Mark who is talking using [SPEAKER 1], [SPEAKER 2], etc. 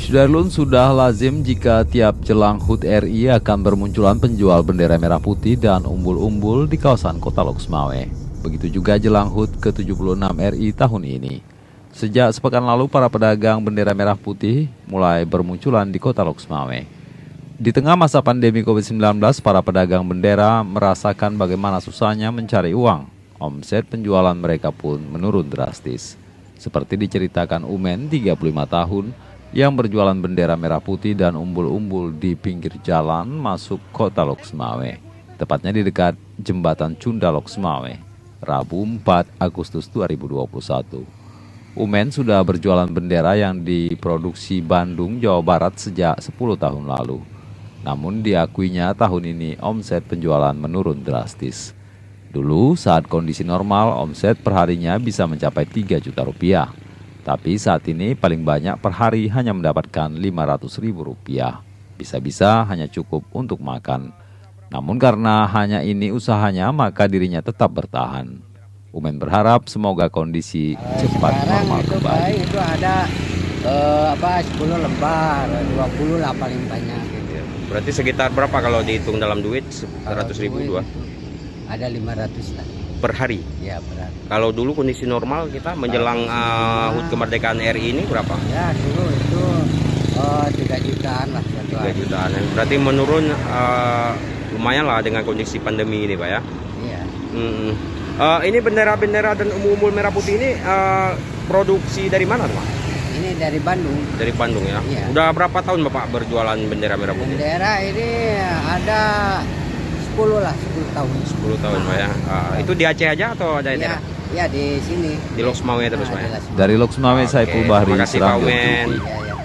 [SPEAKER 1] Sudarlun, sudah lazim jika tiap jelang HUT RI akan bermunculan penjual bendera merah putih dan umbul-umbul di kawasan Kota Lok Sumawe. Begitu juga jelang HUT ke-76 RI tahun ini. Sejak sepekan lalu, para pedagang bendera merah putih mulai bermunculan di Kota Lok Sumawe. Di tengah masa pandemi COVID-19, para pedagang bendera merasakan bagaimana susahnya mencari uang. Omset penjualan mereka pun menurun drastis. Seperti diceritakan Umen, 35 tahun, yang berjualan bendera merah putih dan umbul-umbul di pinggir jalan masuk Kota Lok Sumawe, tepatnya di dekat Jembatan Cunda Lok Sumawe, Rabu 4 Agustus 2021. Umen sudah berjualan bendera yang diproduksi Bandung, Jawa Barat sejak 10 tahun lalu. Namun diakuinya tahun ini omset penjualan menurun drastis. Dulu saat kondisi normal, omset perharinya bisa mencapai 3 juta rupiah. Tapi saat ini paling banyak per hari hanya mendapatkan Rp500.000. Bisa-bisa hanya cukup untuk makan. Namun karena hanya ini usahanya, maka dirinya tetap bertahan. Umen berharap semoga kondisi cepat normal kembali.
[SPEAKER 2] Itu ada 10 lembar, 20 lah paling banyak.
[SPEAKER 3] Berarti sekitar berapa kalau dihitung dalam duit? 100.000 dua?
[SPEAKER 2] Ada 500 lah.
[SPEAKER 3] Per hari?
[SPEAKER 2] Ya, per hari.
[SPEAKER 3] Kalau dulu kondisi normal kita menjelang HUT kemerdekaan RI ini berapa?
[SPEAKER 2] Ya, dulu itu 3 jutaan lah.
[SPEAKER 3] 3 jutaan. Berarti menurun lumayan lah dengan kondisi pandemi ini, Pak ya?
[SPEAKER 2] Iya.
[SPEAKER 3] Ini bendera-bendera dan umbul merah putih ini produksi dari mana, Pak?
[SPEAKER 2] Ini dari Bandung.
[SPEAKER 3] Dari Bandung ya?
[SPEAKER 2] Iya.
[SPEAKER 3] Udah berapa tahun Bapak berjualan bendera merah putih?
[SPEAKER 2] Bendera ini ada 10 lah, 10 tahun.
[SPEAKER 3] 10 tahun, Pak ya? Itu di Aceh aja atau ada
[SPEAKER 2] Ya, ya di sini.
[SPEAKER 3] di Lok Sumawe terus, Pak ya?
[SPEAKER 1] Dari Lok Sumawe, Saiful Bahri,
[SPEAKER 3] terima kasih, Pak
[SPEAKER 1] Serang,
[SPEAKER 3] Umen.
[SPEAKER 2] Ya, ya.